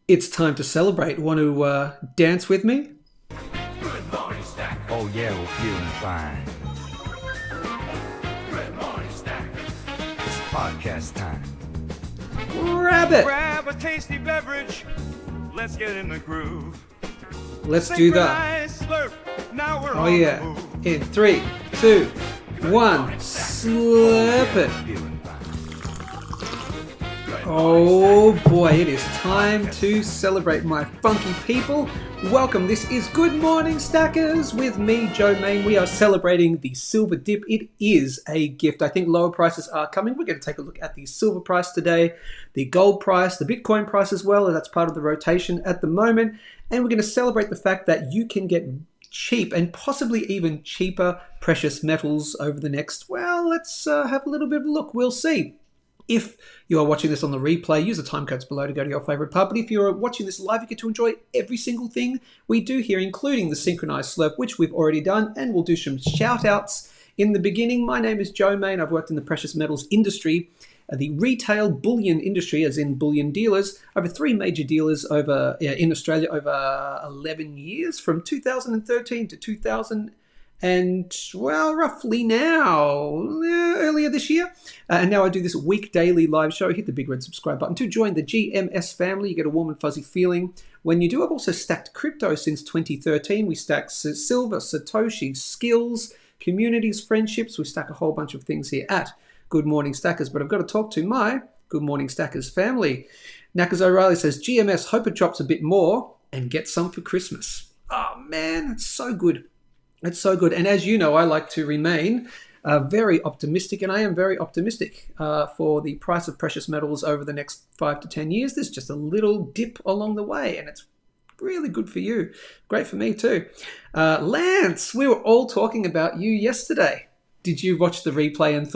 It's time to celebrate. Want to dance with me? Good morning, Stack. Oh yeah, we're feeling fine. Good morning, Stack. It's podcast time. Grab it. Grab a tasty beverage. Let's get in the groove. Let's do that. Synchronized Slurp. Now we're Oh on yeah. the move. In 3, 2, 1. Slurp it. Feeling fine. Oh boy, it is time to celebrate, my funky people. Welcome. This is Good Morning Stackers with me, Joe Main. We are celebrating the silver dip. It is a gift. I think lower prices are coming. We're going to take a look at the silver price today, the gold price, the Bitcoin price as well. That's part of the rotation at the moment. And we're going to celebrate the fact that you can get cheap and possibly even cheaper precious metals over the next, well, let's have a little bit of a look. We'll see. If you are watching this on the replay, use the time codes below to go to your favorite pub. But if you're watching this live, you get to enjoy every single thing we do here, including the Synchronised Slurp, which we've already done, and we'll do some shout-outs in the beginning. My name is Joe Main. I've worked in the precious metals industry, the retail bullion industry, as in bullion dealers, over 3 major dealers in Australia over 11 years, from 2013 to 2000. And, well, roughly now, earlier this year. And now I do this week daily live show. Hit the big red subscribe button to join the GMS family. You get a warm and fuzzy feeling when you do. I've also stacked crypto since 2013. We stack silver, Satoshi, skills, communities, friendships. We stack a whole bunch of things here at Good Morning Stackers. But I've got to talk to my Good Morning Stackers family. Knackers O'Reilly says, GMS, hope it drops a bit more and get some for Christmas. Oh, man, it's so good. It's so good. And as you know, I like to remain very optimistic, and I am very optimistic for the price of precious metals over the next 5 to 10 years. There's just a little dip along the way, and it's really good for you. Great for me too. Lance, we were all talking about you yesterday. Did you watch the replay and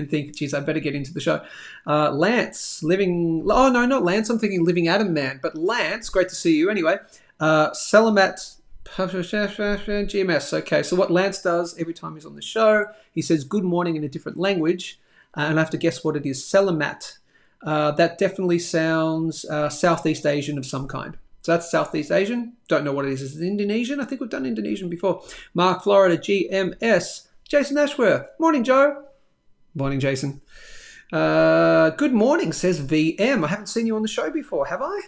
think, geez, I better get into the show? Lance, oh no, not Lance. I'm thinking Living Adam Man, but Lance, great to see you anyway. Salamat GMS. Okay, so what Lance does every time he's on the show, he says good morning in a different language, and I have to guess what it is. Selamat. That definitely sounds Southeast Asian of some kind. So that's Southeast Asian. Don't know what it is. Is it Indonesian? I think we've done Indonesian before. Mark, Florida, GMS. Jason Ashworth. Morning, Joe. Morning, Jason. Good morning, says VM. I haven't seen you on the show before, have I?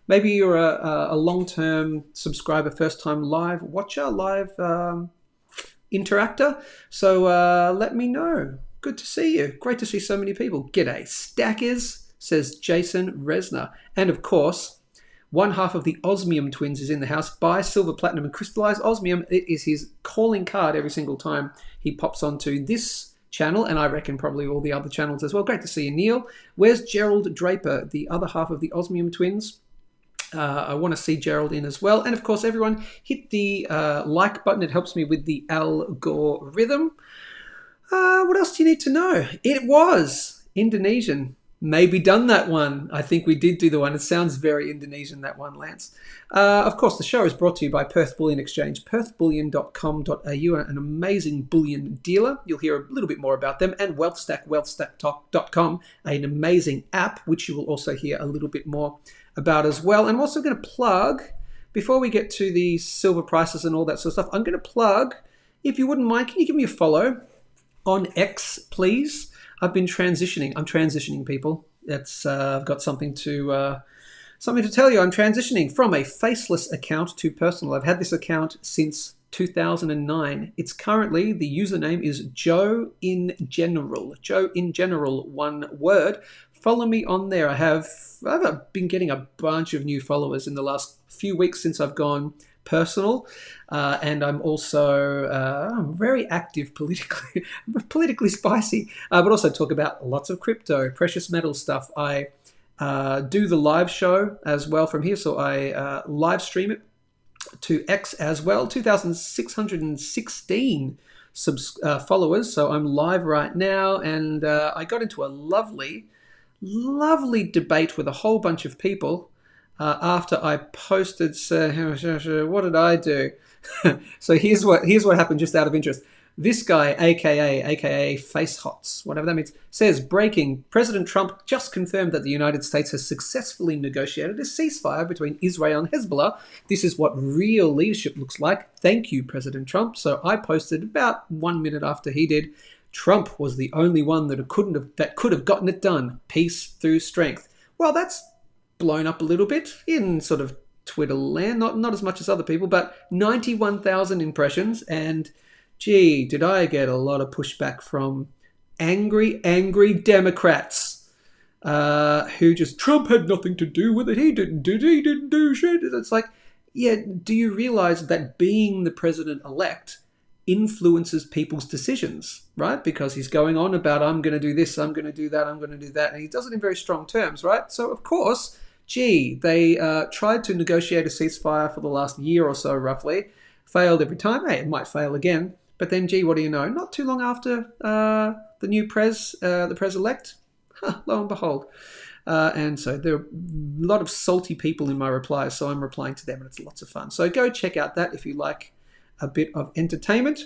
Maybe you're a long-term subscriber, first-time live watcher, live interactor. So let me know. Good to see you. Great to see so many people. G'day, Stackers, says Jason Resner. And of course, one half of the Osmium twins is in the house. Buy silver, platinum, and crystallized osmium. It is his calling card every single time he pops onto this channel, and I reckon probably all the other channels as well. Great to see you, Neil. Where's Gerald Draper, the other half of the Osmium twins? I want to see Gerald in as well. And of course, everyone hit the like button. It helps me with the algorithm. What else do you need to know? It was Indonesian. Maybe done that one. I think we did do the one. It sounds very Indonesian, that one, Lance. Of course, the show is brought to you by Perth Bullion Exchange, perthbullion.com.au, an amazing bullion dealer. You'll hear a little bit more about them. And Wealthstack, wealthstack.com, an amazing app, which you will also hear a little bit more about as well. And I'm also going to plug, before we get to the silver prices and all that sort of stuff, I'm going to plug, if you wouldn't mind, can you give me a follow on X, please? I've been transitioning. I'm transitioning, people. I've got something to tell you. I'm transitioning from a faceless account to personal. I've had this account since 2009. It's currently, the username is Joe in General. Joe in General, one word. Follow me on there. I've been getting a bunch of new followers in the last few weeks since I've gone personal, and I'm also very active politically spicy, but also talk about lots of crypto, precious metal stuff. I do the live show as well from here, so I live stream it to X as well. 2,616 followers, so I'm live right now, and I got into a lovely debate with a whole bunch of people after I posted. What did I do? So here's what happened, just out of interest. This guy, aka Face Hots, whatever that means, says, breaking, President Trump just confirmed that the United States has successfully negotiated a ceasefire between Israel and Hezbollah. This is what real leadership looks like. Thank you, President Trump. So I posted about 1 minute after he did. Trump was the only one that could have gotten it done. Peace through strength. Well, that's blown up a little bit in sort of Twitter land, not as much as other people, but 91,000 impressions, and gee, did I get a lot of pushback from angry Democrats who just, Trump had nothing to do with it. He didn't do shit. It's like, yeah, do you realize that being the president-elect influences people's decisions, right? Because he's going on about, I'm going to do this, I'm going to do that, I'm going to do that. And he does it in very strong terms, right? So, of course, gee, they tried to negotiate a ceasefire for the last year or so, roughly. Failed every time. Hey, it might fail again. But then, gee, what do you know? Not too long after the new the pres-elect, lo and behold. And so there are a lot of salty people in my replies, so I'm replying to them, and it's lots of fun. So go check out that if you like a bit of entertainment.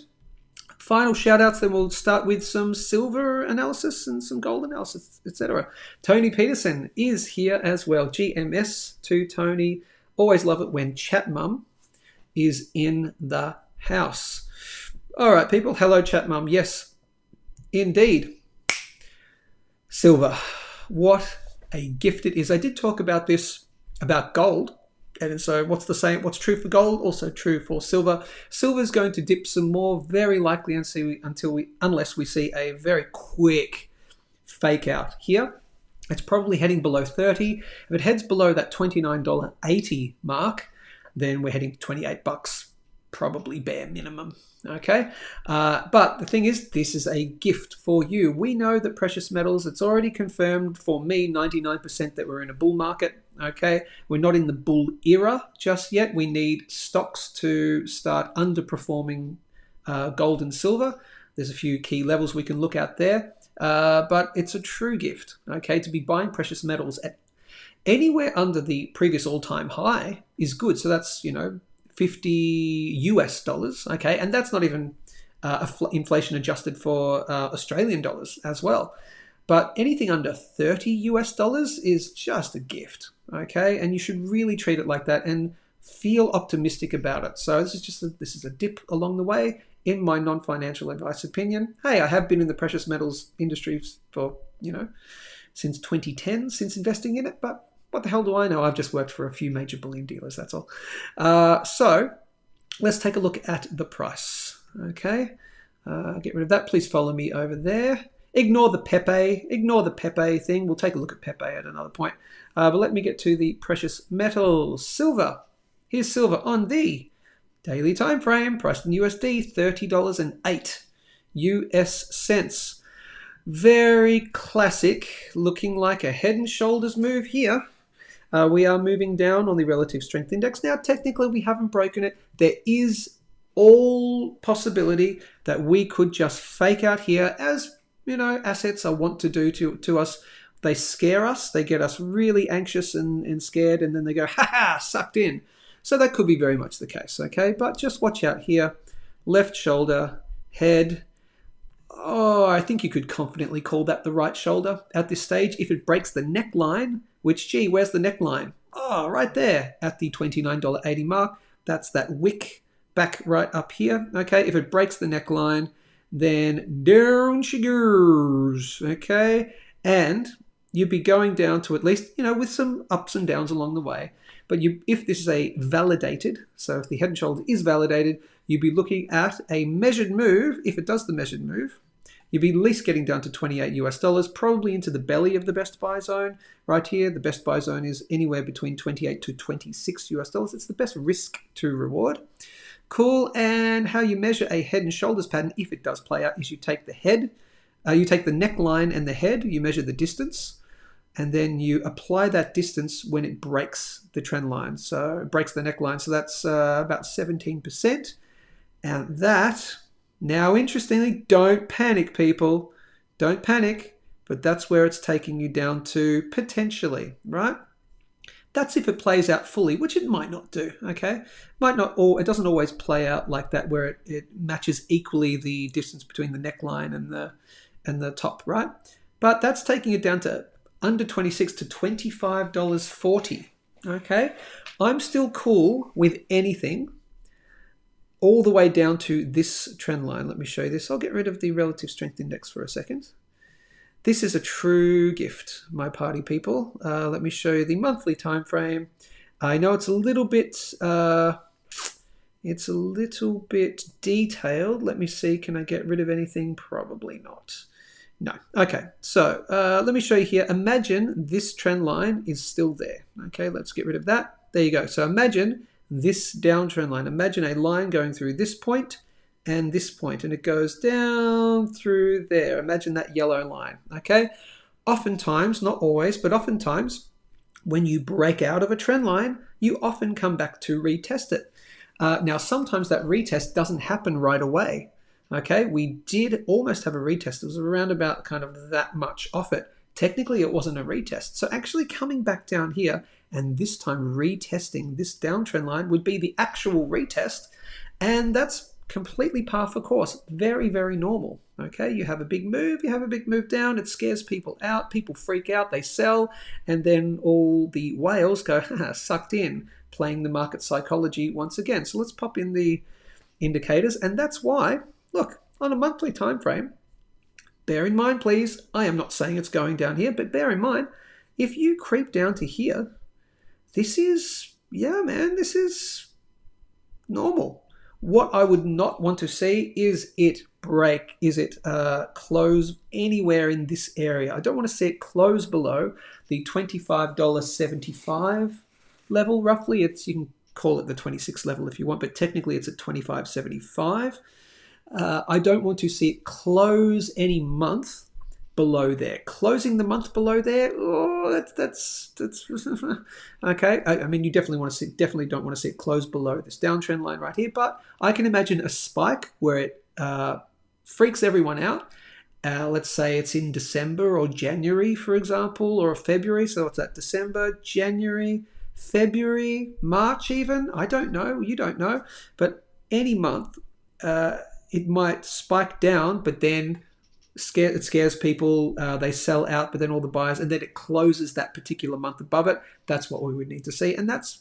Final shout-outs, then we'll start with some silver analysis and some gold analysis, etc. Tony Peterson is here as well. GMS to Tony. Always love it when Chat Mum is in the house. All right, people. Hello, Chat Mum. Yes, indeed. Silver. What a gift it is. I did talk about this, about gold. And so what's the same? What's true for gold? Also true for silver. Silver is going to dip some more, very likely, unless we see a very quick fake out here. It's probably heading below 30. If it heads below that $29.80 mark, then we're heading to $28, probably bare minimum. Okay, but the thing is, this is a gift for you. We know that precious metals, it's already confirmed for me, 99% that we're in a bull market. Okay, we're not in the bull era just yet. We need stocks to start underperforming gold and silver. There's a few key levels we can look at there, but it's a true gift. Okay, to be buying precious metals at anywhere under the previous all-time high is good. So that's, $50, okay, and that's not even inflation adjusted for Australian dollars as well. But anything under $30 is just a gift, okay, and you should really treat it like that and feel optimistic about it. So this is a dip along the way. In my non-financial advice opinion, hey, I have been in the precious metals industry for since 2010, since investing in it, but what the hell do I know? I've just worked for a few major bullion dealers, that's all. So let's take a look at the price. Okay, get rid of that. Please follow me over there. Ignore the Pepe thing. We'll take a look at Pepe at another point. But let me get to the precious metals. Silver. Here's silver on the daily time frame, priced in USD, $30.08 US cents. Very classic, looking like a head and shoulders move here. We are moving down on the relative strength index. Now, technically, we haven't broken it. There is all possibility that we could just fake out here, as assets are wont to do to us. They scare us. They get us really anxious and scared, and then they go, ha, sucked in. So that could be very much the case, okay? But just watch out here. Left shoulder, head. Oh, I think you could confidently call that the right shoulder at this stage. If it breaks the neckline, which, gee, where's the neckline? Oh, right there at the $29.80 mark. That's that wick back right up here. Okay, if it breaks the neckline, then down she goes. Okay, and you'd be going down to at least, with some ups and downs along the way. But if this is a validated, so if the head and shoulder is validated, you'd be looking at a measured move. If it does the measured move, you'd be at least getting down to $28, probably into the belly of the best buy zone. Right here, the best buy zone is anywhere between $28 to $26. It's the best risk to reward. Cool. And how you measure a head and shoulders pattern, if it does play out, is you take the head, you take the neckline and the head, you measure the distance, and then you apply that distance when it breaks the trend line. So it breaks the neckline. So that's about 17%. And that, now interestingly, don't panic, people. Don't panic. But that's where it's taking you down to potentially, right? That's if it plays out fully, which it might not do, okay? Might not, or it doesn't always play out like that where it matches equally the distance between the neckline and the top, right? But that's taking it down to under $26 to $25.40, okay? I'm still cool with anything all the way down to this trend line. Let me show you this. I'll get rid of the relative strength index for a second. This is a true gift, my party people. Let me show you the monthly time frame. I know it's a little bit detailed. Let me see. Can I get rid of anything? Probably not. No. Okay. So let me show you here. Imagine this trend line is still there. Okay. Let's get rid of that. There you go. So imagine this downtrend line. Imagine a line going through this point and this point, and it goes down through there. Imagine that yellow line, okay? Oftentimes, not always, but oftentimes, when you break out of a trend line, you often come back to retest it. Now, sometimes that retest doesn't happen right away, okay? We did almost have a retest. It was around about kind of that much off it. Technically, it wasn't a retest. So actually coming back down here, and this time retesting this downtrend line would be the actual retest, and that's completely par for course. Very, very normal. Okay, you have a big move down, it scares people out, people freak out, they sell, and then all the whales go, haha, sucked in, playing the market psychology once again. So let's pop in the indicators, and that's why, look, on a monthly time frame, bear in mind, please, I am not saying it's going down here, but bear in mind, if you creep down to here, this is, yeah, man, this is normal. What I would not want to see is it break, is it close anywhere in this area. I don't want to see it close below the $25.75 level, roughly. You can call it the 26 level if you want, but technically it's at $25.75. I don't want to see it close any month below there. Closing the month below there, oh, that's okay. I mean, you definitely don't want to see it close below this downtrend line right here. But I can imagine a spike where it freaks everyone out. Let's say it's in December or January, for example, or February. So it's at December, January, February, March, even. I don't know. You don't know. But any month, it might spike down, but then it scares people, they sell out, but then all the buyers, and then it closes that particular month above it. That's what we would need to see, and that's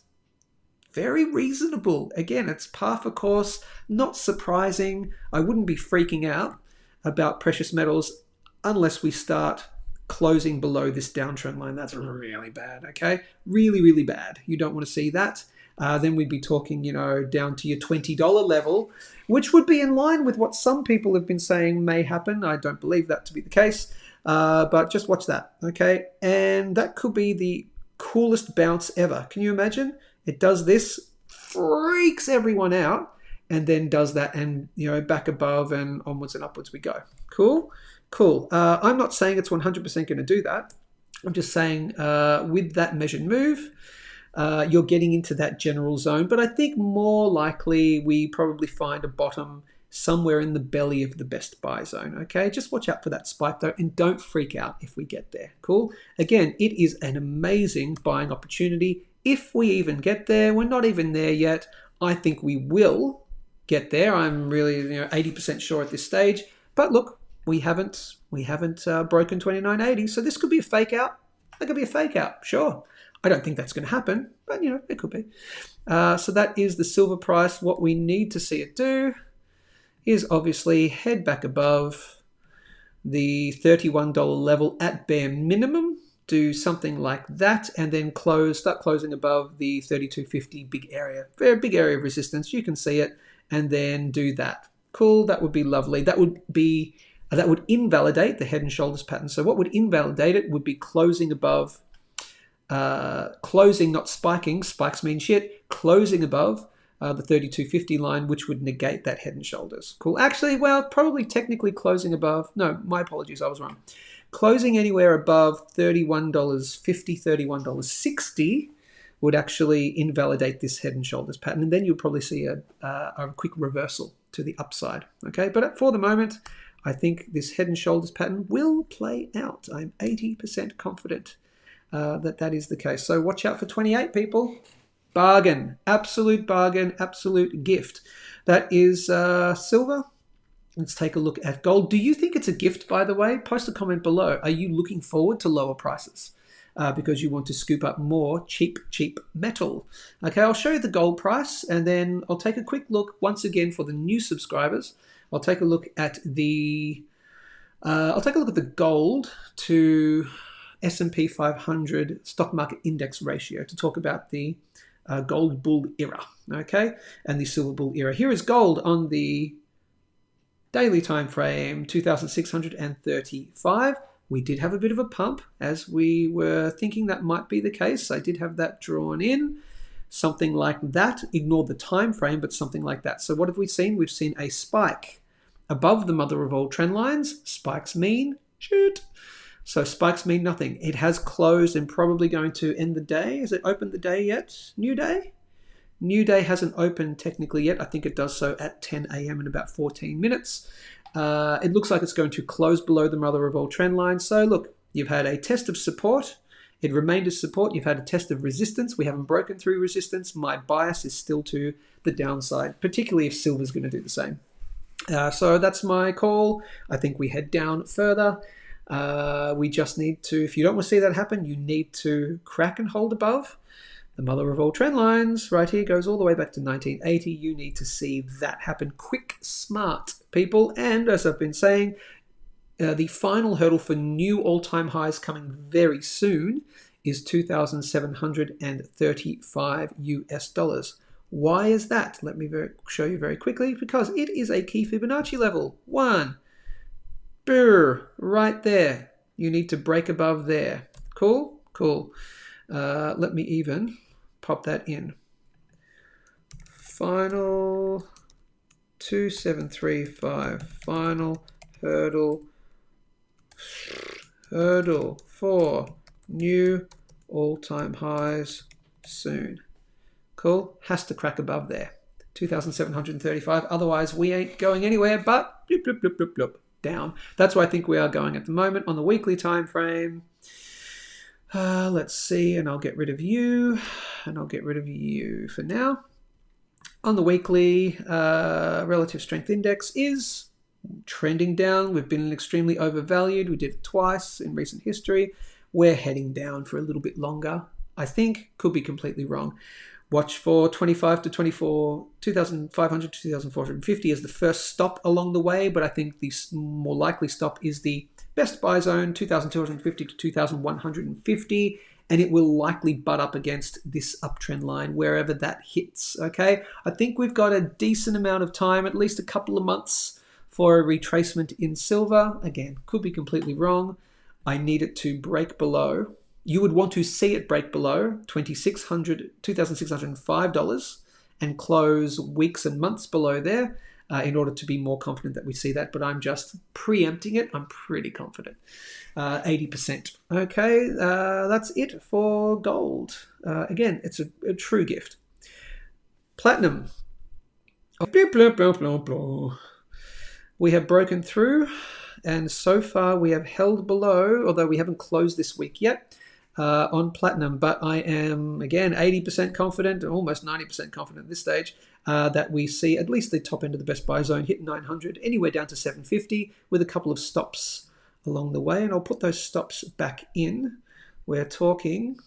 very reasonable. Again, it's par for course, not surprising. I wouldn't be freaking out about precious metals unless we start closing below this downtrend line. That's really bad, okay? Really, really bad. You don't want to see that. Then we'd be talking, down to your $20 level, which would be in line with what some people have been saying may happen. I don't believe that to be the case, but just watch that, okay? And that could be the coolest bounce ever. Can you imagine? It does this, freaks everyone out, and then does that, and back above and onwards and upwards we go. Cool. I'm not saying it's 100% going to do that. I'm just saying with that measured move, you're getting into that general zone, but I think more likely we probably find a bottom somewhere in the belly of the best buy zone, okay? Just watch out for that spike though, and don't freak out if we get there, cool? Again, it is an amazing buying opportunity. If we even get there, we're not even there yet. I think we will get there. I'm really 80% sure at this stage, but look, we haven't broken 2980, so this could be a fake out. That could be a fake out, sure. I don't think that's going to happen, but it could be. So that is the silver price. What we need to see it do is obviously head back above the $31 level at bare minimum, do something like that, and then start closing above the 3250 big area, very big area of resistance. You can see it, and then do that. Cool. That would be lovely. That would invalidate the head and shoulders pattern. So what would invalidate it would be closing above. Closing, not spiking. Spikes mean shit. Closing above the 3250 line, which would negate that head and shoulders. Cool. Actually, probably technically closing above. No, my apologies. I was wrong. Closing anywhere above $31.50, $31.60 would actually invalidate this head and shoulders pattern, and then you'll probably see a quick reversal to the upside. Okay, but for the moment, I think this head and shoulders pattern will play out. I'm 80% confident. that is the case. So watch out for 28, people. Bargain, absolute gift. That is silver. Let's take a look at gold. Do you think it's a gift, by the way? Post a comment below. Are you looking forward to lower prices because you want to scoop up more cheap metal? Okay, I'll show you the gold price, and then I'll take a quick look once again for the new subscribers. I'll take a look at the gold to S&P 500 stock market index ratio to talk about the gold bull era, okay, and the silver bull era. Here is gold on the daily time frame, 2,635. We did have a bit of a pump, as we were thinking that might be the case. I did have that drawn in, something like that. Ignore the time frame, but something like that. So what have we seen? We've seen a spike above the mother of all trend lines. Spikes mean shoot. So spikes mean nothing. It has closed and probably going to end the day. Has it opened the day yet? New day? New day hasn't opened technically yet. I think it does so at 10 a.m. in about 14 minutes. It looks like it's going to close below the mother of all trend lines. So look, you've had a test of support. It remained as support. You've had a test of resistance. We haven't broken through resistance. My bias is still to the downside, particularly if silver's going to do the same. So that's my call. I think we head down further. We just need to, if you don't want to see that happen, you need to crack and hold above the mother of all trend lines. Right here goes all the way back to 1980. You need to see that happen quick, smart, people. And as I've been saying, the final hurdle for new all-time highs coming very soon is 2,735 US dollars. Why is that? Let me show you very quickly. Because it is a key Fibonacci level. 1. Brr, right there. You need to break above there. Cool? Cool. Let me even pop that in. Final 2735. Final hurdle for new all-time highs soon. Cool. Has to crack above there. 2,735. Otherwise, we ain't going anywhere but bloop, bloop, bloop, bloop, bloop, down. That's where I think we are going at the moment on the weekly time frame. Let's see, and I'll get rid of you, and I'll get rid of you for now. On the weekly, relative strength index is trending down. We've been extremely overvalued. We did it twice in recent history. We're heading down for a little bit longer, I think. Could be completely wrong. Watch for 25 to 24, 2,500 to 2,450 as the first stop along the way, but I think the more likely stop is the best buy zone, 2,250 to 2,150, and it will likely butt up against this uptrend line wherever that hits, okay? I think we've got a decent amount of time, at least a couple of months, for a retracement in silver. Again, could be completely wrong. I need it to break below. You would want to see it break below $2,605 and close weeks and months below there in order to be more confident that we see that. But I'm just preempting it. I'm pretty confident. 80%. Okay, that's it for gold. Again, it's a true gift. Platinum. We have broken through, and so far we have held below, although we haven't closed this week yet. On platinum, but I am, again, 80% confident, almost 90% confident at this stage, that we see at least the top end of the best buy zone hit 900, anywhere down to 750, with a couple of stops along the way, and I'll put those stops back in. We're talking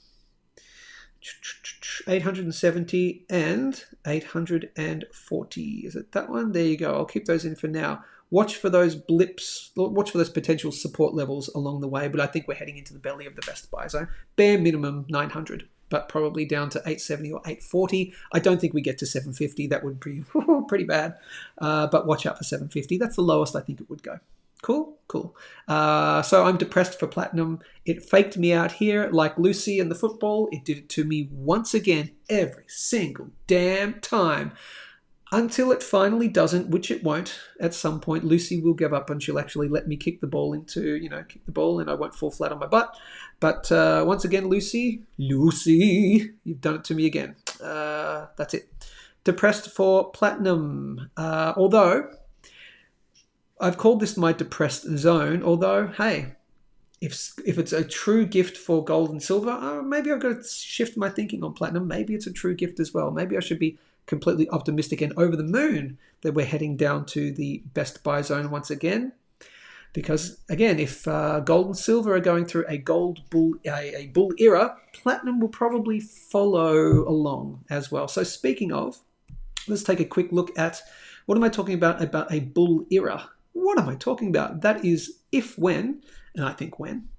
870 and 840. Is it that one? There you go. I'll keep those in for now. Watch for those blips, watch for those potential support levels along the way, but I think we're heading into the belly of the best buy zone. Bare minimum 900, but probably down to 870 or 840. I don't think we get to 750. That would be pretty bad, but watch out for 750. That's the lowest I think it would go. Cool, cool. So I'm depressed for platinum. It faked me out here like Lucy in the football. It did it to me once again every single damn time. Until it finally doesn't, which it won't. At some point, Lucy will give up and she'll actually let me kick the ball kick the ball, and I won't fall flat on my butt. But once again, Lucy, you've done it to me again. That's it. Depressed for platinum. Although, I've called this my depressed zone. Although, hey, if it's a true gift for gold and silver, maybe I've got to shift my thinking on platinum. Maybe it's a true gift as well. Maybe I should be completely optimistic and over the moon that we're heading down to the best buy zone once again. Because again, if gold and silver are going through a bull era, platinum will probably follow along as well. So speaking of, let's take a quick look at what am I talking about a bull era. What am I talking about? That is if, when, and I think when.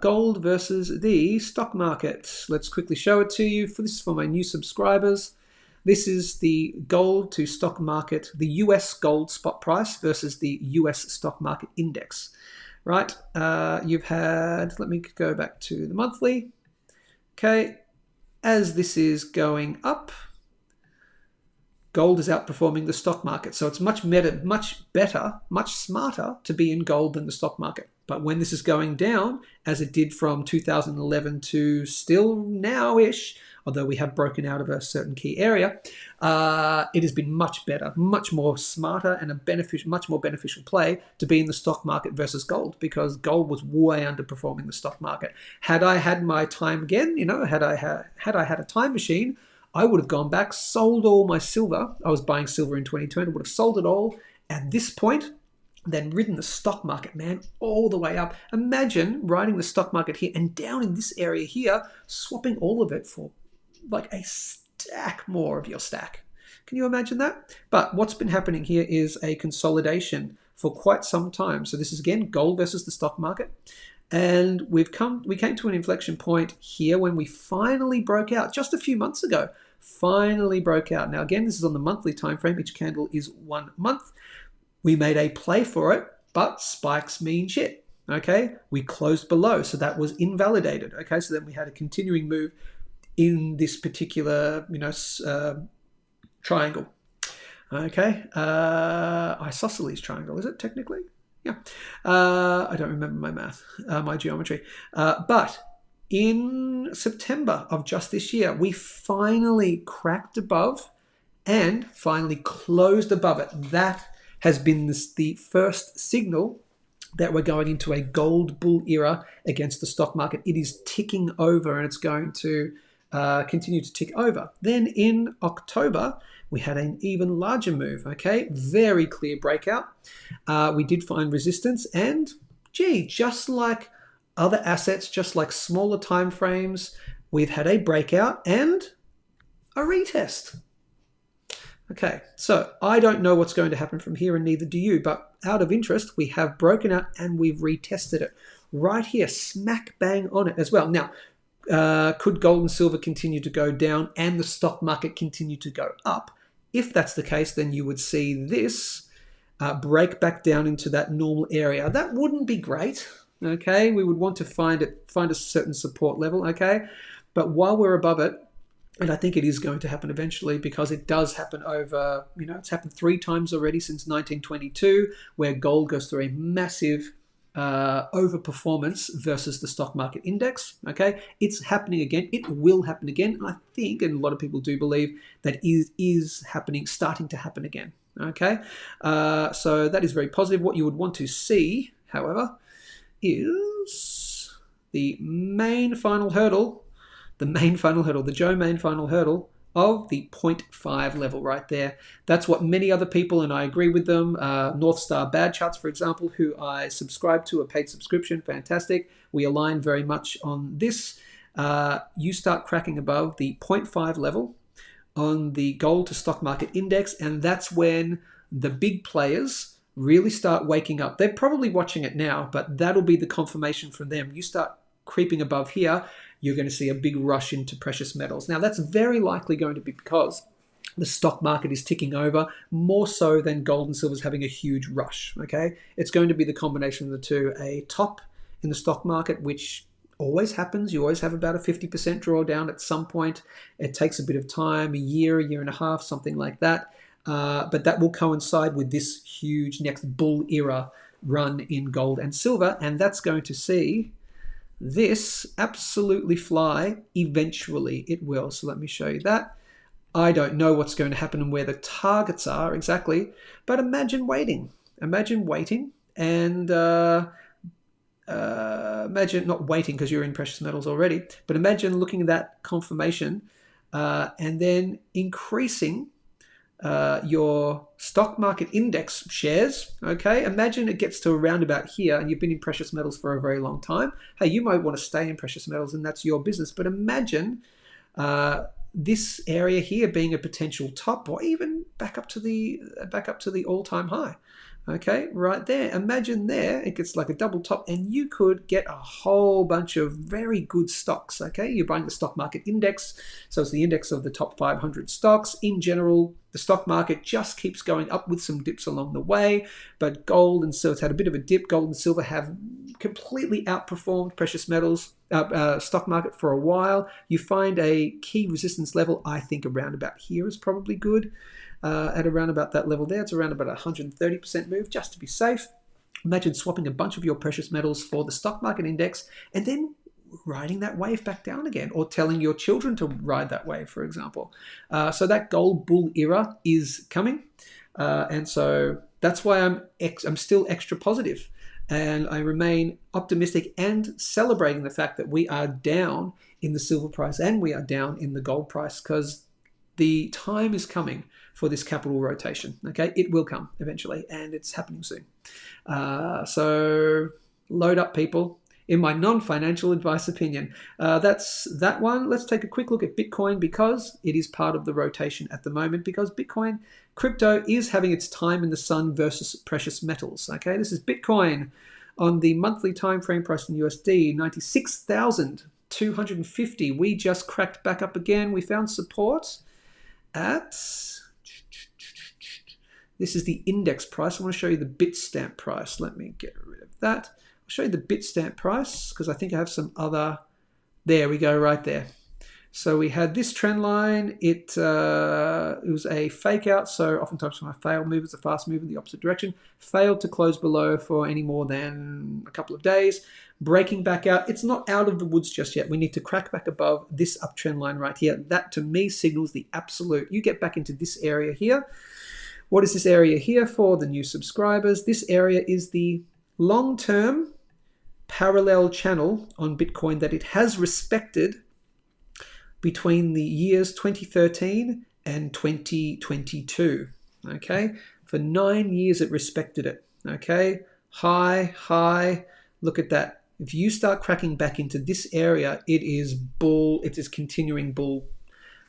Gold versus the stock market. Let's quickly show it to you. This is for my new subscribers. This is the gold to stock market, the US gold spot price versus the US stock market index, right? You've had, let me go back to the monthly. Okay, as this is going up, gold is outperforming the stock market. So it's much better, much smarter to be in gold than the stock market. But when this is going down, as it did from 2011 to still now-ish, although we have broken out of a certain key area, it has been much better, much more smarter and much more beneficial play to be in the stock market versus gold, because gold was way underperforming the stock market. Had I had my time again, had I had a time machine, I would have gone back, sold all my silver. I was buying silver in 2020, would have sold it all at this point, then ridden the stock market, man, all the way up. Imagine riding the stock market here and down in this area here, swapping all of it for like a stack more of your stack. Can you imagine that? But what's been happening here is a consolidation for quite some time. So this is again gold versus the stock market. And we came to an inflection point here when we finally broke out just a few months ago. Finally broke out. Now again, this is on the monthly time frame. Each candle is 1 month. We made a play for it, but spikes mean shit. Okay, we closed below, so that was invalidated. Okay, so then we had a continuing move in this particular, triangle. Okay, isosceles triangle, is it technically? Yeah, I don't remember my math, my geometry. But in September of just this year, we finally cracked above and finally closed above it. That has been the first signal that we're going into a gold bull era against the stock market. It is ticking over and it's going to continue to tick over. Then in October, we had an even larger move, okay? Very clear breakout. We did find resistance and, just like other assets, just like smaller time frames, we've had a breakout and a retest. Okay, so I don't know what's going to happen from here, and neither do you, but out of interest, we have broken out and we've retested it right here, smack bang on it as well. Now, could gold and silver continue to go down and the stock market continue to go up? If that's the case, then you would see this break back down into that normal area. That wouldn't be great, okay? We would want to find a certain support level, okay? But while we're above it, and I think it is going to happen eventually, because it does happen over, it's happened 3 times already since 1922, where gold goes through a massive overperformance versus the stock market index. Okay, it's happening again. It will happen again. And I think, and a lot of people do believe, that is happening, starting to happen again. Okay, so that is very positive. What you would want to see, however, is the main final hurdle. The Joe main final hurdle of the 0.5 level right there. That's what many other people, and I agree with them, North Star Bad Charts, for example, who I subscribe to, a paid subscription, fantastic. We align very much on this. You start cracking above the 0.5 level on the gold to stock market index, and that's when the big players really start waking up. They're probably watching it now, but that'll be the confirmation from them. You start creeping above here, you're going to see a big rush into precious metals. Now, that's very likely going to be because the stock market is ticking over more so than gold and silver is having a huge rush, okay? It's going to be the combination of the two, a top in the stock market, which always happens. You always have about a 50% drawdown at some point. It takes a bit of time, a year and a half, something like that. But that will coincide with this huge next bull era run in gold and silver, and that's going to see this absolutely fly. Eventually it will. So let me show you that. I don't know what's going to happen and where the targets are exactly, but imagine waiting and imagine not waiting because you're in precious metals already, but imagine looking at that confirmation and then increasing your stock market index shares. Okay, imagine it gets to around about here and you've been in precious metals for a very long time. Hey, you might want to stay in precious metals and that's your business, but imagine this area here being a potential top, or even back up to the all-time high. Okay, right there. Imagine there, it gets like a double top and you could get a whole bunch of very good stocks. Okay, you're buying the stock market index. So it's the index of the top 500 stocks. In general, the stock market just keeps going up with some dips along the way. But gold and silver, it's had a bit of a dip. Gold and silver have completely outperformed precious metals stock market for a while. You find a key resistance level, I think around about here is probably good. At around about that level there, it's around about 130% move, just to be safe. Imagine swapping a bunch of your precious metals for the stock market index and then riding that wave back down again, or telling your children to ride that wave, for example. So that gold bull era is coming. And so that's why I'm still extra positive. And I remain optimistic and celebrating the fact that we are down in the silver price and we are down in the gold price, because the time is coming for this capital rotation. Okay, it will come eventually, and it's happening soon. So load up, people. In my non-financial advice opinion, that's that one. Let's take a quick look at Bitcoin, because it is part of the rotation at the moment, because Bitcoin crypto is having its time in the sun versus precious metals. Okay, this is Bitcoin on the monthly time frame price in USD, 96,250. We just cracked back up again. We found support at, this is the index price. I want to show you the Bitstamp price. Let me get rid of that. I'll show you the Bitstamp price because I think I have some other, there we go, right there. So we had this trend line. It was a fake out. So oftentimes when I fail move, it's a fast move in the opposite direction. Failed to close below for any more than a couple of days. Breaking back out. It's not out of the woods just yet. We need to crack back above this uptrend line right here. That to me signals the absolute. You get back into this area here. What is this area here for the new subscribers? This area is the long-term parallel channel on Bitcoin that it has respected between the years 2013 and 2022. Okay, for 9 years it respected it. Okay, high, look at that. If you start cracking back into this area, it is continuing bull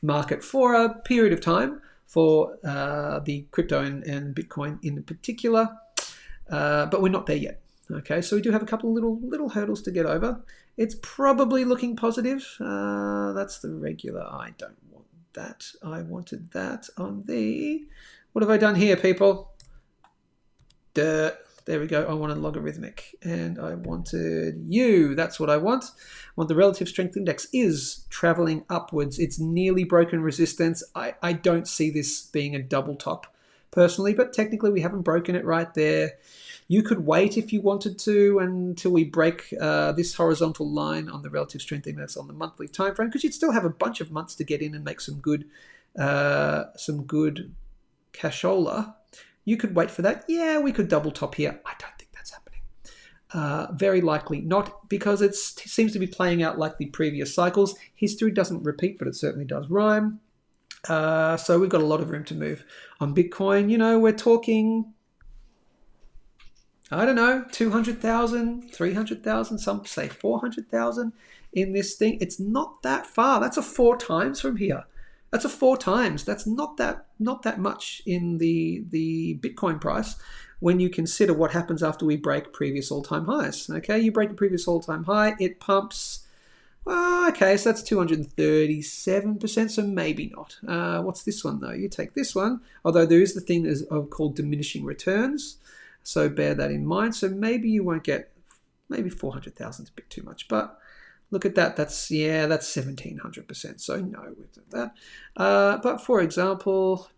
market for a period of time for the crypto and Bitcoin in particular, but we're not there yet. Okay, so we do have a couple of little hurdles to get over. It's probably looking positive. That's the regular. I don't want that. I wanted that on the... What have I done here, people? There we go. I wanted logarithmic. And I wanted you. That's what I want. I want the relative strength index is traveling upwards. It's nearly broken resistance. I don't see this being a double top personally, but technically we haven't broken it right there. You could wait if you wanted to until we break this horizontal line on the relative strength index on the monthly time frame, because you'd still have a bunch of months to get in and make some good cashola. You could wait for that. Yeah, we could double top here. I don't think that's happening. Very likely not, because it seems to be playing out like the previous cycles. History doesn't repeat, but it certainly does rhyme. So we've got a lot of room to move on Bitcoin. You know, we're talking, I don't know, 200,000, 300,000, some say 400,000 in this thing. It's not that far. That's a 4 times from here. That's a 4 times. That's not that much in the Bitcoin price when you consider what happens after we break previous all-time highs. Okay, you break a previous all-time high, it pumps. Well, okay, so that's 237%, so maybe not. What's this one though? You take this one, although there is the thing called diminishing returns. So bear that in mind. So maybe you won't get, maybe 400,000 is a bit too much, but look at that. That's 1,700%. So no, we've done that. But for example,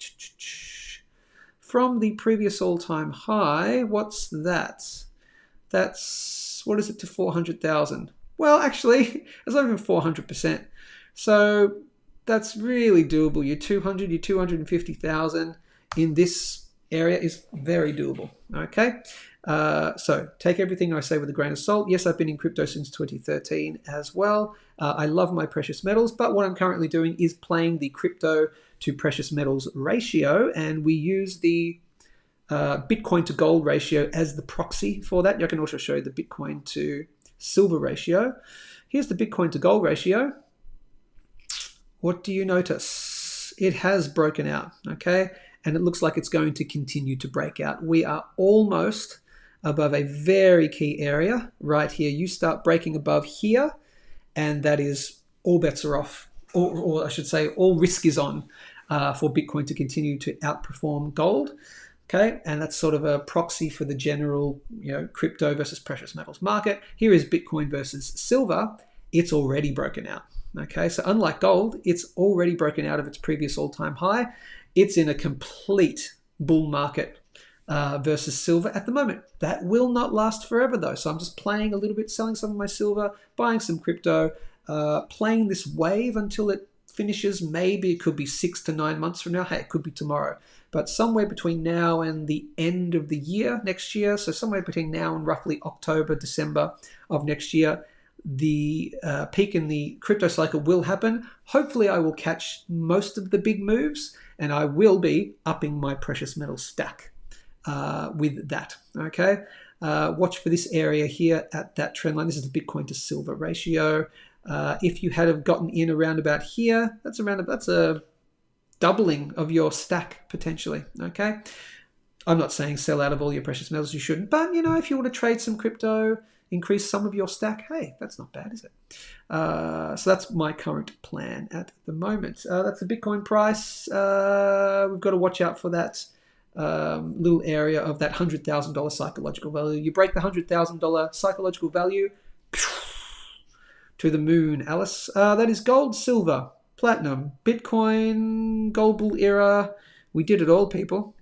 from the previous all-time high, what's that? That's, what is it to 400,000? Well, actually, it's not even 400%. So that's really doable. Your 250,000 in this area is very doable. Okay, So take everything I say with a grain of salt. Yes, I've been in crypto since 2013 as well. I love my precious metals, but what I'm currently doing is playing the crypto to precious metals ratio, and we use the Bitcoin to gold ratio as the proxy for that. I can also show you the Bitcoin to silver ratio. Here's the Bitcoin to gold ratio. What do you notice? It has broken out, okay? And it looks like it's going to continue to break out. We are almost above a very key area right here. You start breaking above here, and that is all bets are off, or I should say all risk is on for Bitcoin to continue to outperform gold. Okay, and that's sort of a proxy for the general, crypto versus precious metals market. Here is Bitcoin versus silver. It's already broken out. Okay, so unlike gold, it's already broken out of its previous all-time high. It's in a complete bull market versus silver at the moment. That will not last forever though. So I'm just playing a little bit, selling some of my silver, buying some crypto, playing this wave until it finishes. Maybe it could be 6 to 9 months from now. Hey, it could be tomorrow. But somewhere between now and the end of the year, next year, so somewhere between now and roughly October, December of next year, the peak in the crypto cycle will happen. Hopefully I will catch most of the big moves, and I will be upping my precious metal stack with that. Okay, watch for this area here at that trend line. This is the Bitcoin to silver ratio. If you had have gotten in around about here, that's a doubling of your stack potentially. Okay, I'm not saying sell out of all your precious metals, you shouldn't, but if you want to trade some crypto, increase some of your stack, hey, that's not bad, is it? So that's my current plan at the moment. That's the Bitcoin price. We've got to watch out for that little area of that $100,000 psychological value. You break the $100,000 psychological value, to the moon, Alice. That is gold, silver, platinum, Bitcoin, gold bull era. We did it all, people.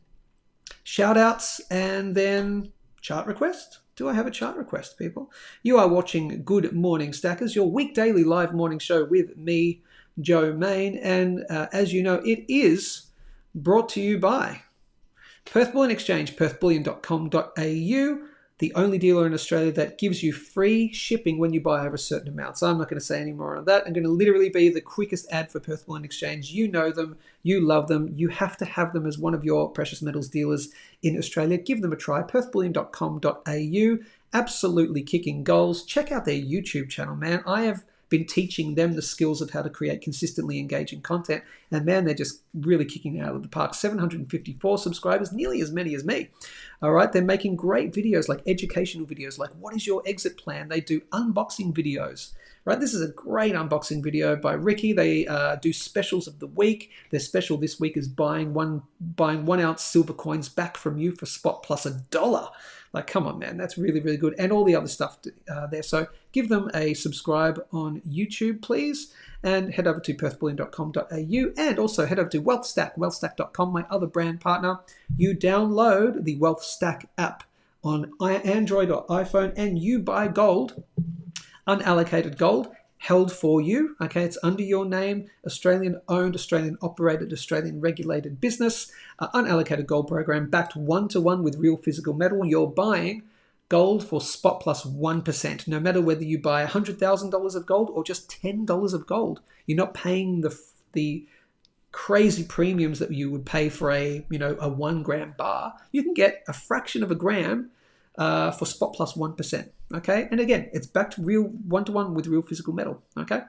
Shoutouts, and then chart request. Do I have a chart request, people? You are watching Good Morning Stackers, your weekdaily live morning show with me, Joe Main. And as you know, it is brought to you by Perth Bullion Exchange, perthbullion.com.au, the only dealer in Australia that gives you free shipping when you buy over a certain amount. So I'm not going to say any more on that. I'm going to literally be the quickest ad for Perth Bullion Exchange. You know them. You love them. You have to have them as one of your precious metals dealers in Australia. Give them a try. perthbullion.com.au. Absolutely kicking goals. Check out their YouTube channel, man. I have been teaching them the skills of how to create consistently engaging content. And man, they're just really kicking it out of the park. 754 subscribers, nearly as many as me. All right, they're making great videos, like educational videos, like what is your exit plan? They do unboxing videos, right? This is a great unboxing video by Ricky. They do specials of the week. Their special this week is buying 1 ounce silver coins back from you for spot plus $1. Like, come on, man, that's really, really good. And all the other stuff there. So give them a subscribe on YouTube, please. And head over to perthbullion.com.au, and also head over to Wealthstack, wealthstack.com, my other brand partner. You download the Wealthstack app on Android or iPhone, and you buy gold, unallocated gold, held for you. Okay, it's under your name, Australian owned, Australian operated, Australian regulated business, unallocated gold program backed 1-to-1 with real physical metal. You're buying gold for spot plus 1%, no matter whether you buy $100,000 of gold or just $10 of gold. You're not paying the crazy premiums that you would pay for a 1 gram bar. You can get a fraction of a gram for spot plus 1%. Okay, and again, it's backed real 1-to-1 with real physical metal. Okay,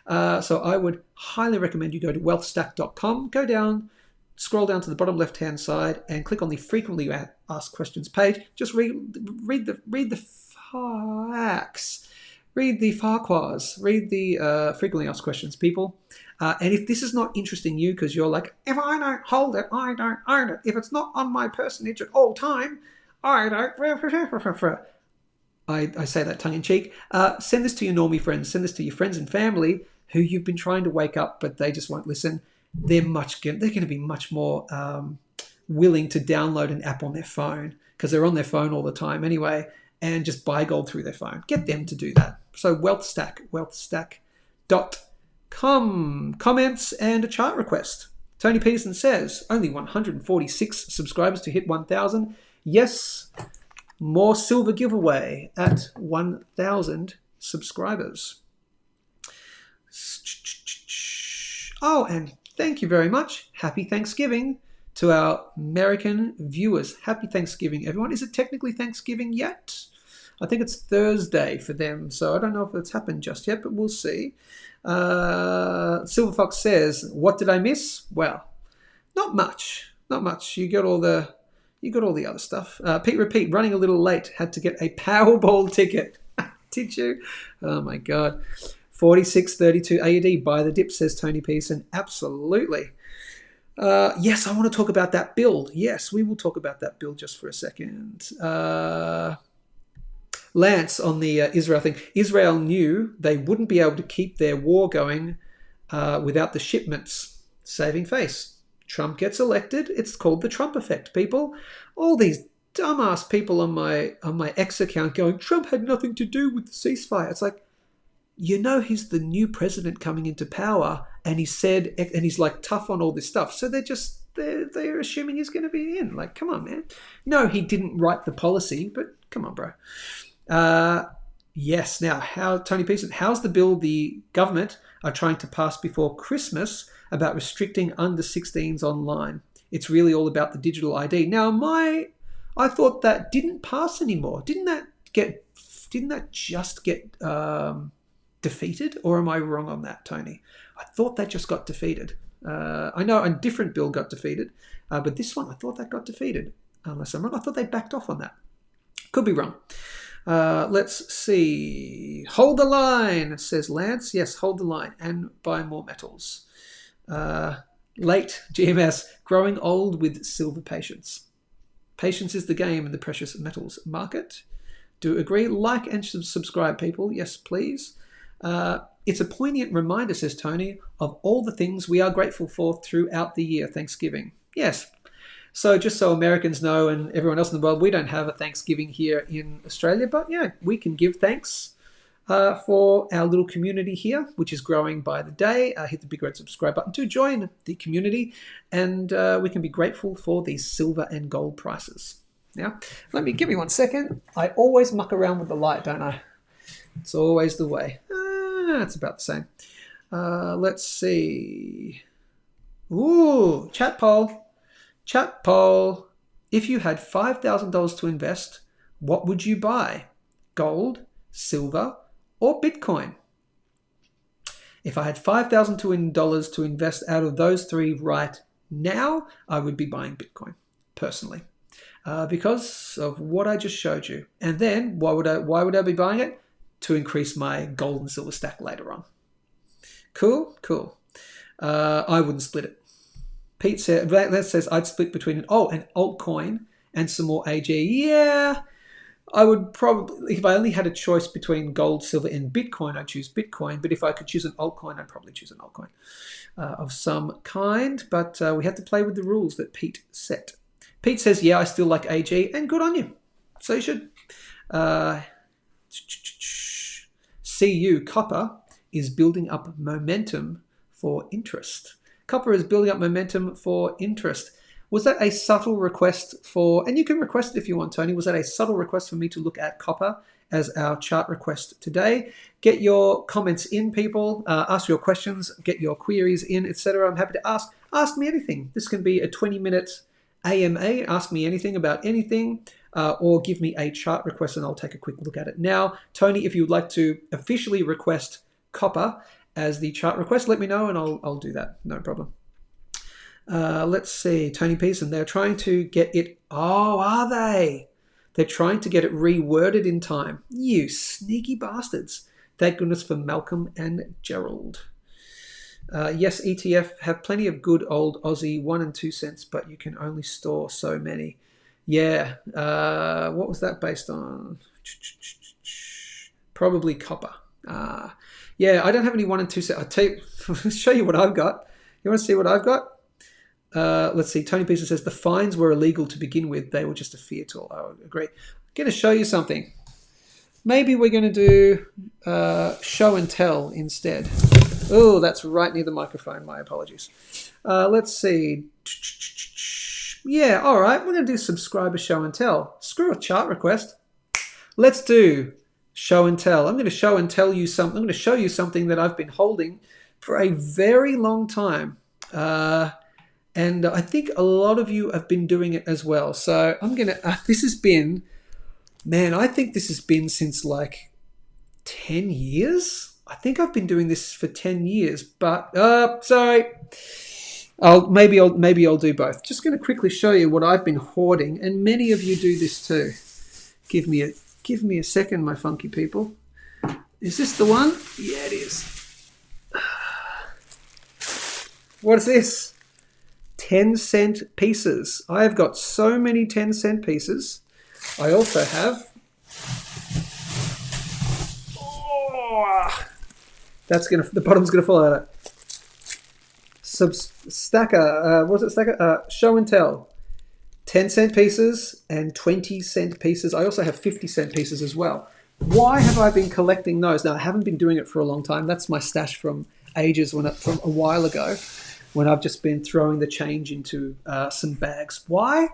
so I would highly recommend you go to wealthstack.com, go down, scroll down to the bottom left-hand side, and click on the frequently asked questions page. Just read the facts, read the farquhars, read the frequently asked questions, people. And if this is not interesting you, because you're like, if I don't hold it, I don't own it. If it's not on my personage at all time, I don't. I say that tongue-in-cheek. Send this to your normie friends. Send this to your friends and family who you've been trying to wake up, but they just won't listen. They're going to be much more willing to download an app on their phone, because they're on their phone all the time anyway, and just buy gold through their phone. Get them to do that. So Wealthstack, wealthstack.com. Comments and a chart request. Tony Peterson says, only 146 subscribers to hit 1,000. Yes, more silver giveaway at 1,000 subscribers. Oh, and thank you very much. Happy Thanksgiving to our American viewers. Happy Thanksgiving, everyone. Is it technically Thanksgiving yet? I think it's Thursday for them, so I don't know if it's happened just yet, but we'll see. Silver Fox says, "What did I miss?" Well, not much. Not much. You got all the other stuff. Pete Repeat, running a little late, had to get a Powerball ticket. Did you? Oh my God. 4632 AUD, buy the dip, says Tony Pearson. Absolutely. Yes, I want to talk about that build. Yes, we will talk about that build just for a second. Lance on the Israel thing. Israel knew they wouldn't be able to keep their war going without the shipments. Saving face. Trump gets elected. It's called the Trump effect, people. All these dumbass people on my X account going, Trump had nothing to do with the ceasefire. It's like, you know, he's the new president coming into power, and he's like tough on all this stuff. So they're assuming he's going to be in. Like, come on, man. No, he didn't write the policy, but come on, bro. Yes. Now, Tony Pearson, how's the bill the government are trying to pass before Christmas about restricting under 16s online? It's really all about the digital ID. Now, I thought that didn't pass anymore. Didn't that just get defeated, or am I wrong on that, Tony? I thought that just got defeated. I know a different bill got defeated, but this one I thought that got defeated. Unless I'm wrong, I thought they backed off on that. Could be wrong. Let's see. Hold the line, says Lance. Yes, hold the line and buy more metals. Late GMS, growing old with silver patience. Patience is the game in the precious metals market. Do agree. Like and subscribe, people. Yes, please. It's a poignant reminder, says Tony, of all the things we are grateful for throughout the year. Thanksgiving. Yes. So just so Americans know and everyone else in the world, we don't have a Thanksgiving here in Australia, but yeah, we can give thanks for our little community here, which is growing by the day. Hit the big red subscribe button to join the community, and we can be grateful for these silver and gold prices. Now, give me 1 second. I always muck around with the light, don't I? It's always the way. It's about the same. Let's see. Ooh, chat poll. Chat poll. If you had $5,000 to invest, what would you buy? Gold, silver, or Bitcoin? If I had $5,000 to invest out of those three right now, I would be buying Bitcoin, personally, because of what I just showed you. And then why would I be buying it? To increase my gold and silver stack later on. Cool. I wouldn't split it. Pete says I'd split between an altcoin and some more AG. Yeah, I would probably, if I only had a choice between gold, silver, and Bitcoin, I'd choose Bitcoin. But if I could choose an altcoin, I'd probably choose an altcoin of some kind. But we had to play with the rules that Pete set. Pete says, yeah, I still like AG, and good on you. So you should. CU Copper is building up momentum for interest. Copper is building up momentum for interest. Was that a subtle request for, and you can request it if you want, Tony, was that a subtle request for me to look at copper as our chart request today? Get your comments in, people. Ask your questions, get your queries in, etc. I'm happy to ask me anything. This can be a 20-minute AMA. Ask me anything about anything, or give me a chart request and I'll take a quick look at it. Now, Tony, if you would like to officially request copper as the chart request, let me know and I'll do that. No problem. Let's see. Tony Pearson, they're trying to get it. Oh, are they? They're trying to get it reworded in time. You sneaky bastards. Thank goodness for Malcolm and Gerald. Yes, ETF have plenty of good old Aussie 1 and 2 cents, but you can only store so many. Yeah. What was that based on? Probably copper. Yeah, I don't have any 1 and 2 cents. I'll show you what I've got. You want to see what I've got? Let's see. Tony Pearson says the fines were illegal to begin with. They were just a fear tool. I would agree. I'm going to show you something. Maybe we're going to do show and tell instead. Oh, that's right near the microphone. My apologies. Let's see. Yeah, all right. We're going to do subscriber show and tell. Screw a chart request. Let's do show and tell. I'm going to show and tell you something. I'm going to show you something that I've been holding for a very long time. And I think a lot of you have been doing it as well. So I'm going to, this has been, man, I think this has been since like 10 years. I think I've been doing this for 10 years, but, sorry. Maybe I'll do both. Just going to quickly show you what I've been hoarding. And many of you do this too. Give me a second, my funky people. Is this the one? Yeah, it is. What is this? 10-cent pieces. I have got so many 10-cent pieces. I also have... the bottom's going to fall out of it. Stacker. What's it, Stacker? Show and tell. 10-cent pieces and 20-cent pieces. I also have 50-cent pieces as well. Why have I been collecting those? Now, I haven't been doing it for a long time. That's my stash from ages, from a while ago, when I've just been throwing the change into some bags. Why?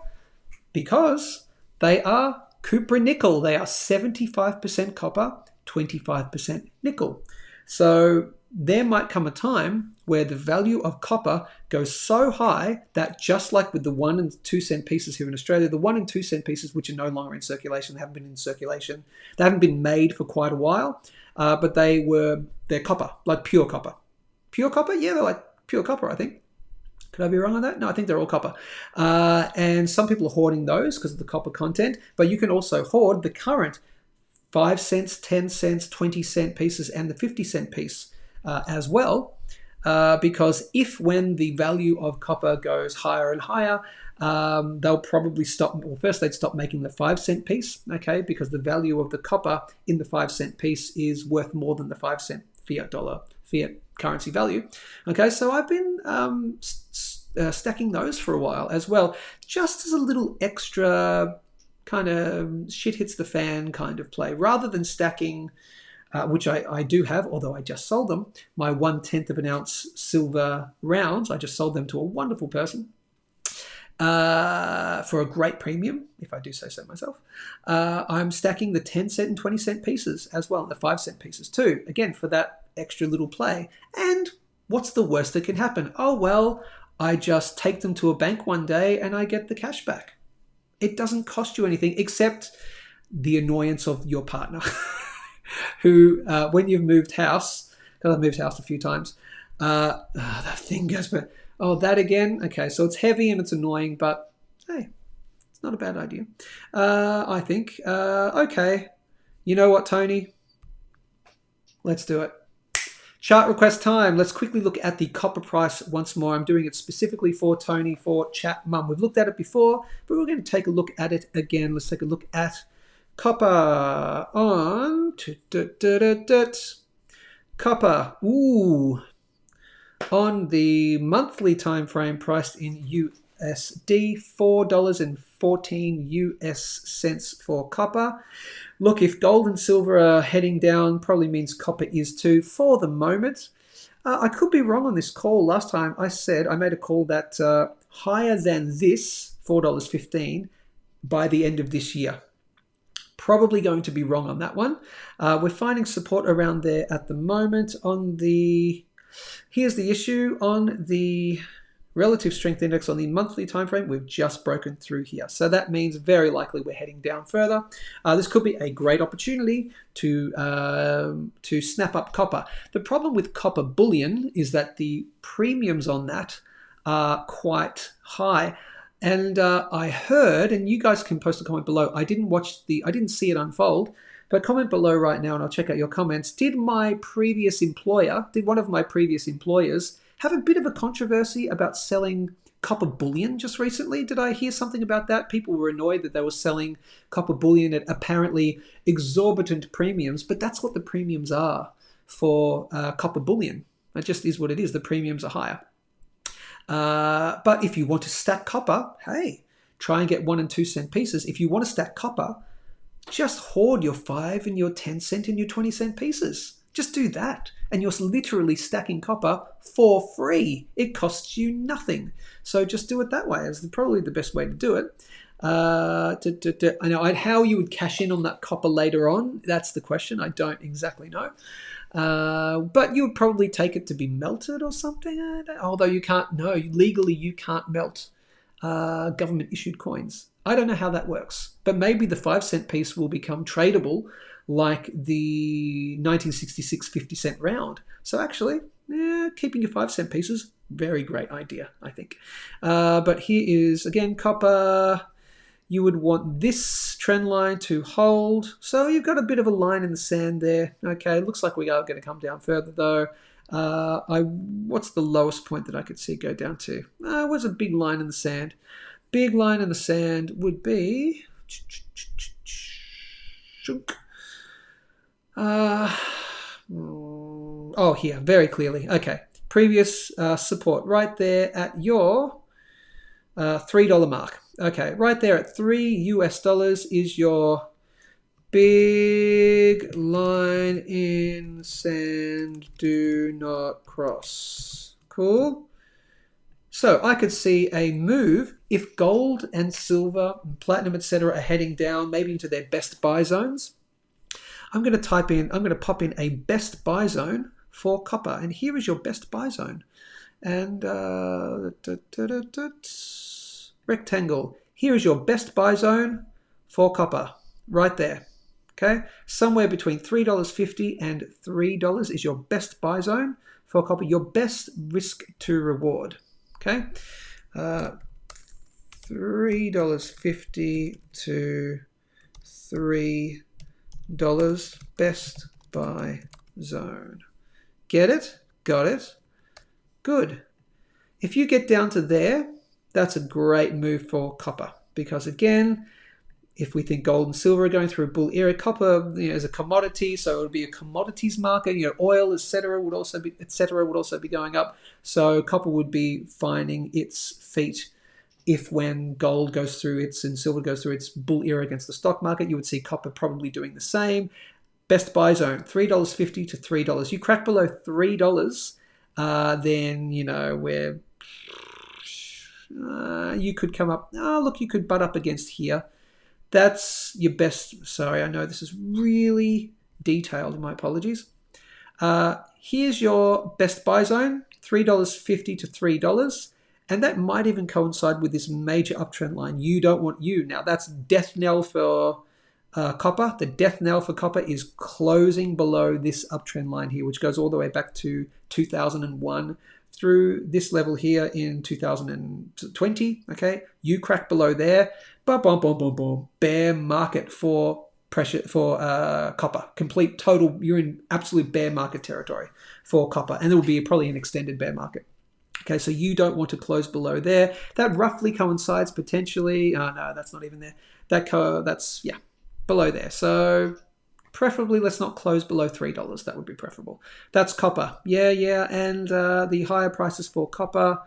Because they are copper nickel. They are 75% copper, 25% nickel. So there might come a time where the value of copper goes so high that, just like with the 1 and 2 cent pieces here in Australia, the 1 and 2 cent pieces, which are no longer in circulation, they haven't been in circulation, they haven't been made for quite a while, but they're copper, like pure copper. Pure copper? Yeah, they're like pure copper, I think. Could I be wrong on that? No, I think they're all copper. And some people are hoarding those because of the copper content, but you can also hoard the current 5 cents, 10 cents, 20-cent pieces and the 50-cent piece as well, because when the value of copper goes higher and higher, they'll probably stop. Well, first they'd stop making the 5-cent piece, okay, because the value of the copper in the 5-cent piece is worth more than the 5-cent fiat currency value. Okay, so I've been stacking those for a while as well, just as a little extra kind of shit hits the fan kind of play, rather than stacking, which I do have, although I just sold them, my 1/10 of an ounce silver rounds. I just sold them to a wonderful person for a great premium, if I do say so myself. I'm stacking the 10-cent and 20-cent pieces as well, and the 5-cent pieces too, again, for that extra little play. And what's the worst that can happen? Oh, well, I just take them to a bank one day and I get the cash back. It doesn't cost you anything except the annoyance of your partner who, when you've moved house, because I've moved house a few times, that thing goes, but, oh, that again? Okay, so it's heavy and it's annoying, but hey, it's not a bad idea, I think. Okay, you know what, Tony? Let's do it. Chart request time. Let's quickly look at the copper price once more. I'm doing it specifically for Tony, for Chat Mum. We've looked at it before, but we're going to take a look at it again. Let's take a look at copper on copper. Ooh, on the monthly time frame, priced in USD, $4.14 US for copper. Look, if gold and silver are heading down, probably means copper is too for the moment. I could be wrong on this call. Last time I made a call that higher than this, $4.15, by the end of this year. Probably going to be wrong on that one. We're finding support around there at the moment. Here's the issue on the relative strength index on the monthly time frame. We've just broken through here, so that means very likely we're heading down further. This could be a great opportunity to snap up copper. The problem with copper bullion is that the premiums on that are quite high. And I heard, and you guys can post a comment below. I didn't see it unfold, but comment below right now, and I'll check out your comments. Did one of my previous employers have a bit of a controversy about selling copper bullion just recently? Did I hear something about that? People were annoyed that they were selling copper bullion at apparently exorbitant premiums, but that's what the premiums are for copper bullion. That just is what it is. The premiums are higher. But if you want to stack copper, hey, try and get 1 and 2 cent pieces. If you want to stack copper, just hoard your 5 and your 10 cent and your 20 cent pieces. Just do that. And you're literally stacking copper for free. It costs you nothing. So just do it that way. It's probably the best way to do it. I know how you would cash in on that copper later on. That's the question. I don't exactly know. But you would probably take it to be melted or something. Although you can't, no, legally you can't melt government issued coins. I don't know how that works. But maybe the 5-cent piece will become tradable like the 1966 50-cent round. So actually, keeping your 5-cent pieces, very great idea, I think. But here is, again, copper. You would want this trend line to hold. So you've got a bit of a line in the sand there. Okay, looks like we are going to come down further though. What's the lowest point that I could see go down to? What's a big line in the sand? Big line in the sand would be... here, very clearly. Okay, previous support right there at your $3 mark. Okay, right there at $3 is your big line in sand. Do not cross. Cool. So I could see a move if gold and silver, and platinum, etc. are heading down, maybe into their best buy zones. I'm going to pop in a best buy zone for copper. And here is your best buy zone. And rectangle. Here is your best buy zone for copper. Right there. Okay. Somewhere between $3.50 and $3 is your best buy zone for copper. Your best risk to reward. Okay. $3.50 to $3 best buy zone. Get it? Got it? Good. If you get down to there, that's a great move for copper because again, if we think gold and silver are going through a bull era, copper is a commodity, so it would be a commodities market. Oil, etc., would also be going up. So copper would be finding its feet if when gold goes through its and silver goes through its bull era against the stock market, you would see copper probably doing the same. Best buy zone, $3.50 to $3. You crack below $3, then where you could come up. Look, you could butt up against here. That's your best. Sorry, I know this is really detailed. My apologies. Here's your best buy zone, $3.50 to $3. And that might even coincide with this major uptrend line. You don't want you. Now, that's death knell for copper. The death knell for copper is closing below this uptrend line here, which goes all the way back to 2001 through this level here in 2020. Okay, you crack below there. Boom, boom, boom, boom, boom. Bear market for copper. Complete total. You're in absolute bear market territory for copper, and there will be probably an extended bear market. Okay, so you don't want to close below there. That roughly coincides potentially. Oh, no, that's not even there. That's below there. So preferably let's not close below $3. That would be preferable. That's copper. Yeah. And the higher prices for copper,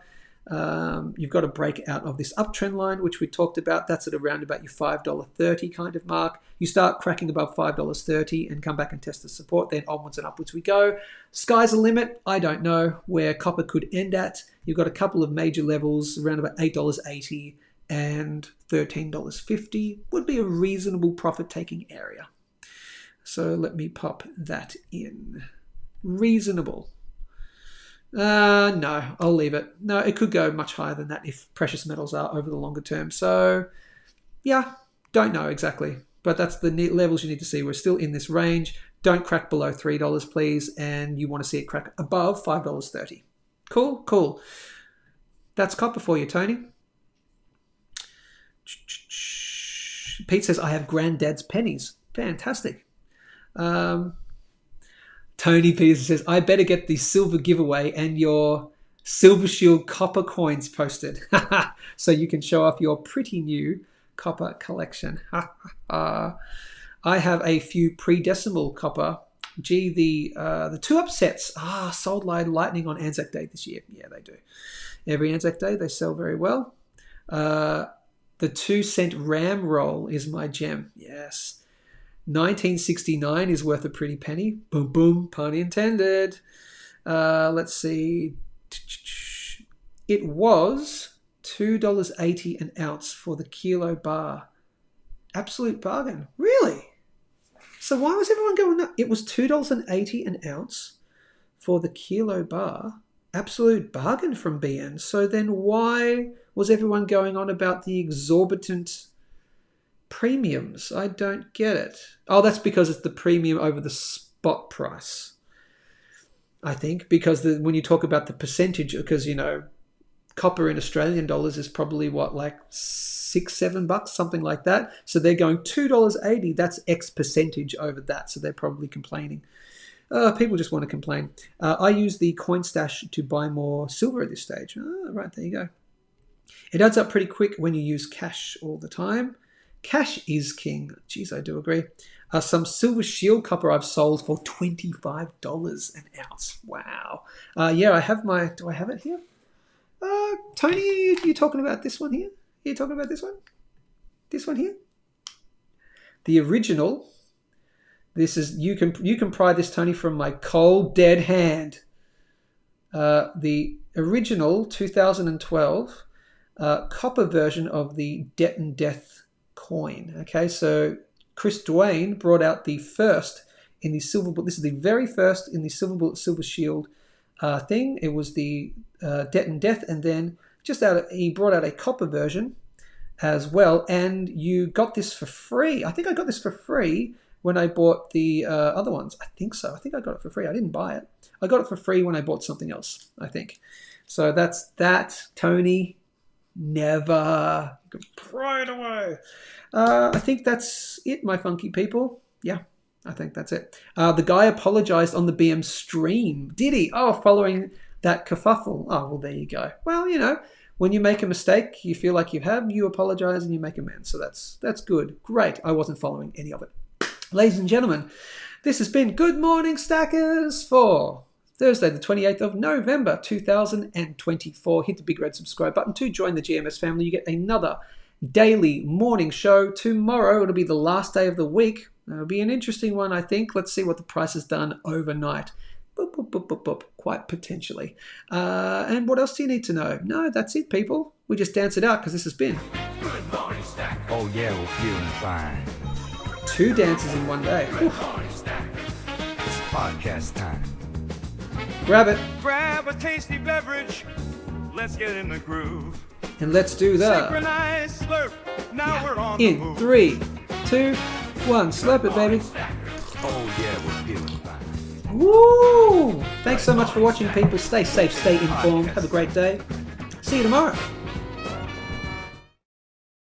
you've got to break out of this uptrend line, which we talked about. That's at around about your $5.30 kind of mark. You start cracking above $5.30 and come back and test the support. Then onwards and upwards we go. Sky's the limit. I don't know where copper could end at. You've got a couple of major levels around about $8.80 and $13.50 would be a reasonable profit-taking area. So let me pop that in. Reasonable. No, I'll leave it. No, it could go much higher than that if precious metals are over the longer term. So, yeah, don't know exactly. But that's the levels you need to see. We're still in this range. Don't crack below $3, please. And you want to see it crack above $5.30. Cool. That's copper for you, Tony. Pete says, I have granddad's pennies. Fantastic. Tony Peters says, I better get the silver giveaway and your Silver Shield copper coins posted so you can show off your pretty new copper collection. I have a few pre-decimal copper. Gee, the two upsets sold like lightning on Anzac Day this year. Yeah, they do. Every Anzac Day they sell very well. The 2-cent ram roll is my gem. Yes. 1969 is worth a pretty penny. Boom, boom, pun intended. Let's see. It was $2.80 an ounce for the kilo bar. Absolute bargain. Really? So why was everyone going up? It was $2.80 an ounce for the kilo bar. Absolute bargain from BN. So then why was everyone going on about the exorbitant premiums? I don't get it. Oh, that's because it's the premium over the spot price. I think because when you talk about the percentage, because, you know, copper in Australian dollars is probably what, like $6-7, something like that. So they're going $2.80. That's X percentage over that. So they're probably complaining. People just want to complain. I use the coin stash to buy more silver at this stage. Right, there you go. It adds up pretty quick when you use cash all the time. Cash is king. Geez, I do agree. Some silver shield copper I've sold for $25 an ounce. Wow. Yeah, I have my... Do I have it here? Tony, you talking about this one here? Are you talking about this one? This one here? The original. This is... You can pry this, Tony, from my cold, dead hand. The original 2012 copper version of the Debt and Death coin. Okay, so Chris Dwayne brought out the first in the silver bullet. This is the very first in the silver bullet, silver shield thing. It was the Debt and Death, and then he brought out a copper version as well, and you got this for free. I think I got this for free when I bought the other ones. I think so. I think I got it for free. I didn't buy it. I got it for free when I bought something else, I think. So that's that, Tony. Never. You can pry it away. I think that's it, my funky people. Yeah, I think that's it. The guy apologized on the BM stream. Did he? Oh, following that kerfuffle. Oh, well, there you go. Well, you know, when you make a mistake, you feel like you apologize and you make amends. So that's good. Great. I wasn't following any of it. Ladies and gentlemen, this has been Good Morning Stackers for Thursday, the 28th of November, 2024. Hit the big red subscribe button to join the GMS family. You get another daily morning show tomorrow. It'll be the last day of the week. It'll be an interesting one, I think. Let's see what the price has done overnight. Boop, boop, boop, boop, boop. Quite potentially. And what else do you need to know? No, that's it, people. We just dance it out because this has been Good morning, Stack. Oh yeah, we're feeling fine. 2 dances in one day. Good morning, Stack. It's podcast time. Grab it Grab a tasty beverage. Let's get in the groove. and let's do the Synchronized slurp. Now we're on the in move. 3, 2, 1. Slurp it, baby. Oh yeah, we're feeling fine. Woo! Thanks so much for watching, people. Stay safe, stay informed. Have a great day. See you tomorrow.